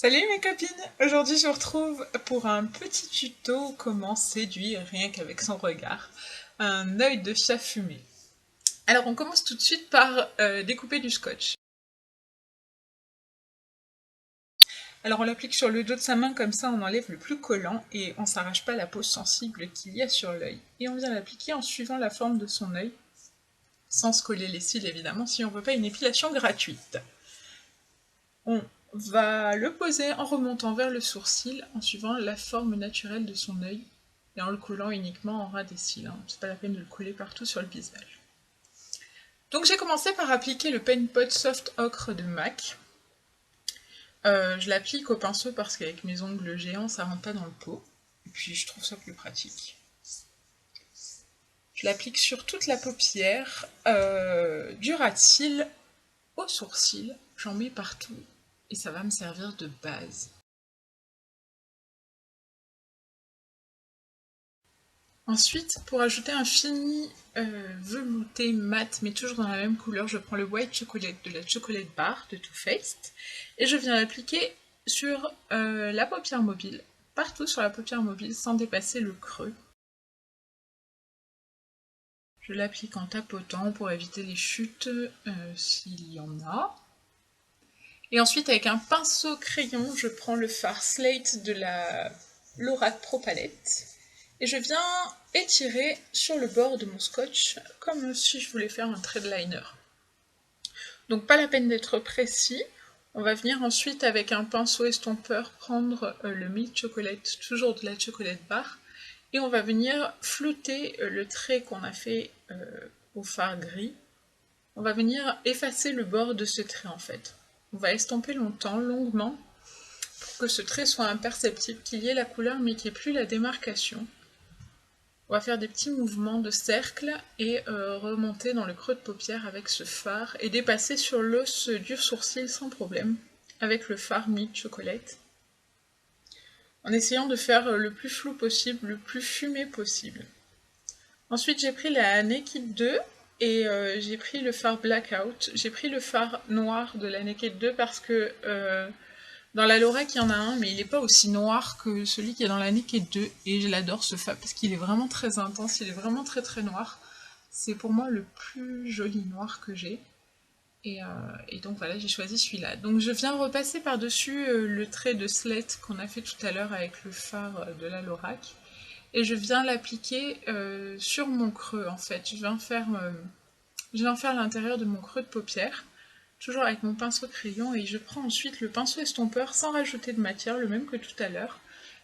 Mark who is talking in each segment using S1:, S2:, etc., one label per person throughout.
S1: Salut mes copines! Aujourd'hui je vous retrouve pour un petit tuto comment séduire rien qu'avec son regard. Un œil de chat fumé. Alors on commence tout de suite par découper du scotch. Alors on l'applique sur le dos de sa main comme ça on enlève le plus collant et on s'arrache pas la peau sensible qu'il y a sur l'œil. Et on vient l'appliquer en suivant la forme de son œil, sans se coller les cils évidemment si on veut pas une épilation gratuite. On va le poser en remontant vers le sourcil, en suivant la forme naturelle de son œil, et en le collant uniquement en ras des cils. C'est pas la peine de le coller partout sur le visage. Donc j'ai commencé par appliquer le Paint Pot Soft Ocre de MAC. Je l'applique au pinceau parce qu'avec mes ongles géants, ça rentre pas dans le pot. Et puis je trouve ça plus pratique. Je l'applique sur toute la paupière, du ras de cils au sourcil. J'en mets partout et ça va me servir de base. Ensuite, pour ajouter un fini velouté mat, mais toujours dans la même couleur, je prends le White Chocolate de la Chocolate Bar de Too Faced et je viens l'appliquer sur la paupière mobile, partout sur la paupière mobile, sans dépasser le creux. Je l'applique en tapotant pour éviter les chutes s'il y en a. Et ensuite, avec un pinceau crayon, je prends le fard Slate de la Lorac Pro Palette et je viens étirer sur le bord de mon scotch comme si je voulais faire un trait de liner. Donc pas la peine d'être précis. On va venir ensuite avec un pinceau estompeur prendre le Milk Chocolate, toujours de la Chocolate Bar, et on va venir flouter le trait qu'on a fait au fard gris. On va venir effacer le bord de ce trait en fait. On va estomper longtemps, longuement, pour que ce trait soit imperceptible, qu'il y ait la couleur mais qu'il n'y ait plus la démarcation. On va faire des petits mouvements de cercle et remonter dans le creux de paupière avec ce fard et dépasser sur l'os du sourcil sans problème avec le fard Milk Chocolate. En essayant de faire le plus flou possible, le plus fumé possible. Ensuite j'ai pris la Naked 2 et j'ai pris le fard Blackout. J'ai pris le fard noir de la Naked 2 parce que dans la Lorac, il y en a un, mais il n'est pas aussi noir que celui qui est dans la Naked 2. Et je l'adore ce fard parce qu'il est vraiment très intense, il est vraiment très très noir. C'est pour moi le plus joli noir que j'ai. Et donc voilà, j'ai choisi celui-là. Donc je viens repasser par-dessus le trait de Slate qu'on a fait tout à l'heure avec le fard de la Lorac. Et je viens l'appliquer sur mon creux en fait. Je viens faire l'intérieur de mon creux de paupière, toujours avec mon pinceau crayon, et je prends ensuite le pinceau estompeur sans rajouter de matière, le même que tout à l'heure,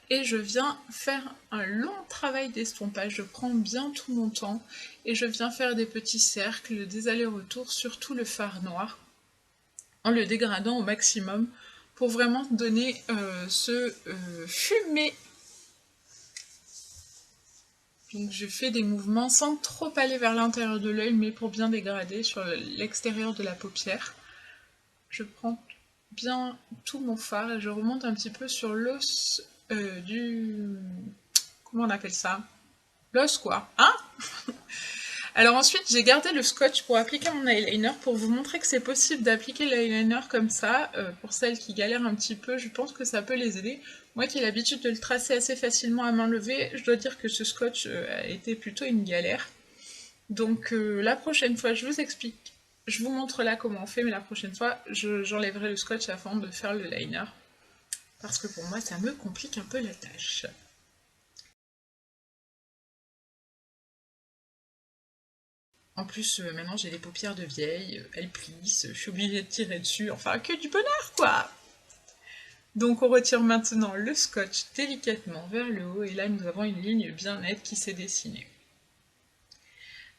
S1: et je viens faire un long travail d'estompage. Je prends bien tout mon temps et je viens faire des petits cercles, des allers-retours sur tout le fard noir, en le dégradant au maximum pour vraiment donner ce fumé. Donc je fais des mouvements sans trop aller vers l'intérieur de l'œil, mais pour bien dégrader sur l'extérieur de la paupière. Je prends bien tout mon fard et je remonte un petit peu sur l'os du... Comment on appelle ça? L'os quoi, hein? Alors ensuite, j'ai gardé le scotch pour appliquer mon eyeliner, pour vous montrer que c'est possible d'appliquer l'eyeliner comme ça. Pour celles qui galèrent un petit peu, je pense que ça peut les aider. Moi qui ai l'habitude de le tracer assez facilement à main levée, je dois dire que ce scotch a été plutôt une galère. Donc la prochaine fois, je vous explique. Je vous montre là comment on fait, mais la prochaine fois, j'enlèverai le scotch avant de faire le liner. Parce que pour moi, ça me complique un peu la tâche. En plus, maintenant j'ai des paupières de vieille, elles plissent, je suis obligée de tirer dessus, enfin que du bonheur quoi! Donc on retire maintenant le scotch délicatement vers le haut et là nous avons une ligne bien nette qui s'est dessinée.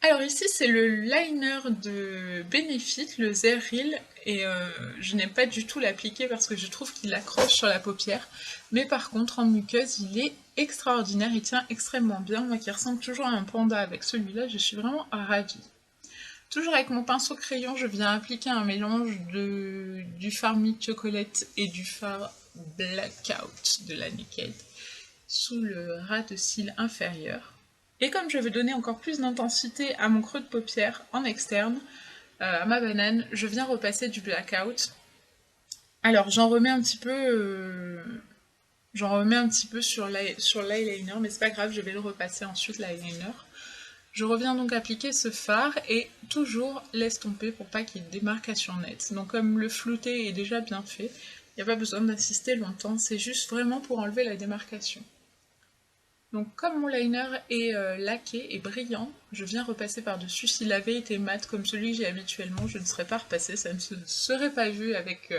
S1: Alors ici c'est le liner de Benefit, le Zeril, et je n'aime pas du tout l'appliquer parce que je trouve qu'il accroche sur la paupière, mais par contre en muqueuse il est extraordinaire, il tient extrêmement bien, moi qui ressemble toujours à un panda avec celui-là, je suis vraiment ravie. Toujours avec mon pinceau crayon, je viens appliquer un mélange du fard Milk Chocolate et du fard Blackout de la Naked sous le ras de cils inférieur. Et comme je veux donner encore plus d'intensité à mon creux de paupière en externe, à ma banane, je viens repasser du Blackout Alors j'en remets un petit peu... J'en remets un petit peu sur l'eyeliner, mais c'est pas grave, je vais le repasser ensuite l'eyeliner. Je reviens donc appliquer ce fard et toujours l'estomper pour pas qu'il y ait de démarcation nette. Donc comme le flouté est déjà bien fait, il n'y a pas besoin d'insister longtemps, c'est juste vraiment pour enlever la démarcation. Donc comme mon liner est laqué et brillant, je viens repasser par-dessus. S'il avait été mat comme celui que j'ai habituellement, je ne serais pas repassée, ça ne se serait pas vu avec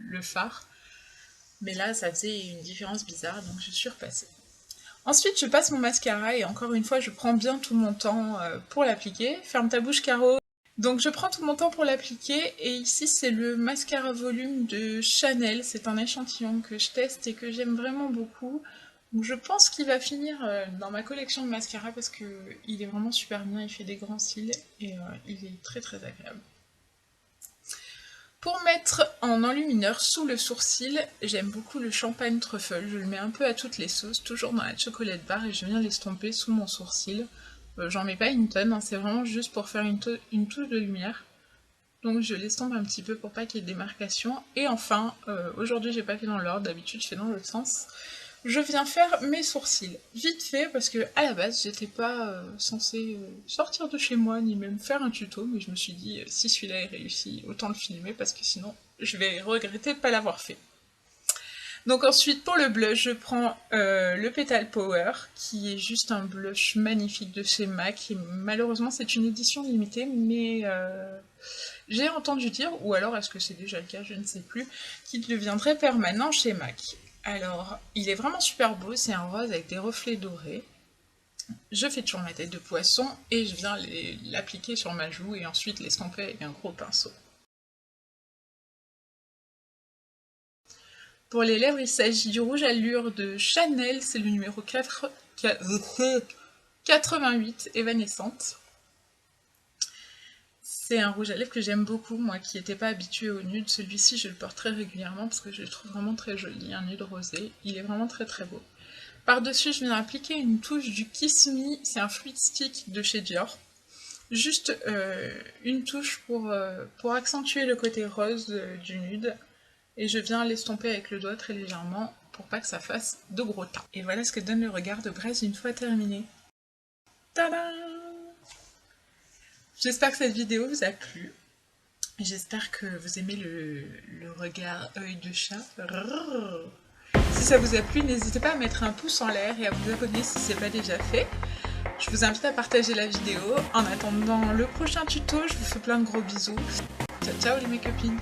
S1: le fard. Mais là, ça faisait une différence bizarre, donc je suis repassée. Ensuite, je passe mon mascara et encore une fois, je prends bien tout mon temps pour l'appliquer. Ferme ta bouche, Caro. Donc, je prends tout mon temps pour l'appliquer et ici, c'est le mascara volume de Chanel. C'est un échantillon que je teste et que j'aime vraiment beaucoup. Donc, je pense qu'il va finir dans ma collection de mascara parce qu'il est vraiment super bien. Il fait des grands cils et il est très très agréable. Pour mettre en enlumineur sous le sourcil, j'aime beaucoup le champagne truffle. Je le mets un peu à toutes les sauces, toujours dans la chocolate bar et je viens l'estomper sous mon sourcil. J'en mets pas une tonne, hein, c'est vraiment juste pour faire une touche de lumière. Donc je l'estompe un petit peu pour pas qu'il y ait de démarcation. Et enfin, aujourd'hui j'ai pas fait dans l'ordre, d'habitude je fais dans l'autre sens. Je viens faire mes sourcils, vite fait, parce que à la base j'étais pas censée sortir de chez moi, ni même faire un tuto, mais je me suis dit, si celui-là est réussi, autant le filmer, parce que sinon je vais regretter de pas l'avoir fait. Donc ensuite, pour le blush, je prends le Petal Power, qui est juste un blush magnifique de chez MAC, et malheureusement c'est une édition limitée, mais j'ai entendu dire, ou alors est-ce que c'est déjà le cas, je ne sais plus, qu'il deviendrait permanent chez MAC. Alors, il est vraiment super beau, c'est un rose avec des reflets dorés. Je fais toujours ma tête de poisson et je viens l'appliquer sur ma joue et ensuite l'estomper avec un gros pinceau. Pour les lèvres, il s'agit du rouge allure de Chanel, c'est le numéro 88, évanescente. C'est un rouge à lèvres que j'aime beaucoup, moi qui n'étais pas habituée au nude. Celui-ci, je le porte très régulièrement parce que je le trouve vraiment très joli, un nude rosé. Il est vraiment très très beau. Par-dessus, je viens appliquer une touche du Kiss Me, c'est un fluid stick de chez Dior. Juste une touche pour accentuer le côté rose du nude. Et je viens l'estomper avec le doigt très légèrement pour pas que ça fasse de gros tas. Et voilà ce que donne le regard de braise une fois terminé. Tadam! J'espère que cette vidéo vous a plu. J'espère que vous aimez le regard œil de chat. Si ça vous a plu, n'hésitez pas à mettre un pouce en l'air et à vous abonner si ce n'est pas déjà fait. Je vous invite à partager la vidéo. En attendant le prochain tuto, je vous fais plein de gros bisous. Ciao ciao les mes copines.